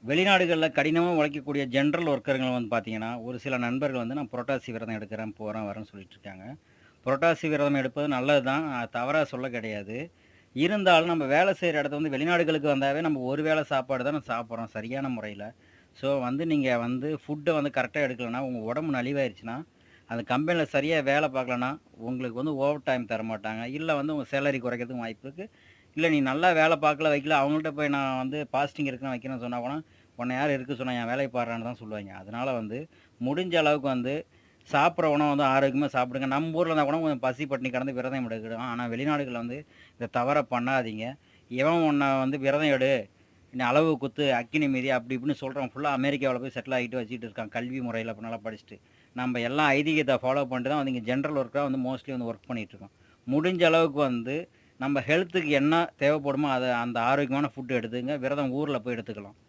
வெளிநாடுகள்ல கடினமா உழைக்கக்கூடிய ஜென்ரல் ஒர்க்கருங்கள வந்து பார்த்தீங்கன்னா, ஒரு சில நண்பர்கள் வந்து நான் புரட்டாசி விரதம் எடுக்கிறேன், போறேன், வரேன்னு சொல்லிட்டு இருக்காங்க. புரட்டாசி விரதம் எடுப்பது நல்லது தான். தவறா சொல்ல கிடையாது. இருந்தாலும் நம்ம வேலை செய்ற இடத்த வந்து வெளிநாடுகளுக்கு வந்தாவே நம்ம ஒரு வேள சாப்பாடு தான சாப்பிடுறோம் சரியான முறையில. ஸோ வந்து நீங்க வந்து ஃபுட்ட வந்து கரெக்ட்டா எடுக்கலன்னா, உங்க உடம்பு நலிவாயிருச்சுன்னா, அந்த கம்பெனில சரியா வேலை பார்க்கலன்னா, உங்களுக்கு வந்து ஓவர் டைம் தரமாட்டாங்க. இல்ல வந்து உங்க சேலரி குறைக்கிறதுக்கும் வாய்ப்பு இருக்கு. இல்ல நீ நல்லா வேலை பார்க்கல, வைக்கல அவங்கள்ட்ட போய் நான் வந்து பாஸ்டிங் இருக்கிறேன், வைக்கிறேன்னு சொன்னா கூட, உன்ன யார் இருக்க சொன்னா? என் வேலைய பார்றான்னு தான் சொல்லுவாய்ங்க. அதனால வந்து முடிஞ்ச அளவுக்கு வந்து சாப்பிடுற உணவ வந்து ஆரோக்கியமா சாப்பிடுங்க. நம்ம ஊர்ல இருந்தா கூட கொஞ்சம் பசி பட்டினி கிடந்து விரதம் எடுக்கலாம். ஆனா வெளிநாடுகள்ல வந்து இந்த தவற பண்ணாதீங்க. எவன் உன்ன வந்து விரதம் எடு, நீ அளவு குத்து, அக்கினி மிதி அப்படி இப்படின்னு சொல்றவன் ஃபுல்லா அமெரிக்காவுல போய் செட்டில் ஆகிட்டு வச்சுட்டு இருக்கான். கல்வி முறையில இப்ப நல்லா படிச்சுட்டு. நம்ம எல்லாம் ஐதீகத்த ஃபாலோ பண்ணிட்டு தான் வந்து இங்க ஜெனரல் ஒர்க்கரா வந்து மோஸ்ட்லி வந்து ஒர்க் பண்ணிட்டு இருக்கோம். முடிஞ்ச அளவுக்கு வந்து நம்ம ஹெல்த்துக்கு என்ன தேவைப்படுமோ, அத அந்த ஆரோக்கியமான ஃபுட் எடுத்துக்கங்க. விரதம் ஊர்ல போய் எடுத்துக்கலாம்.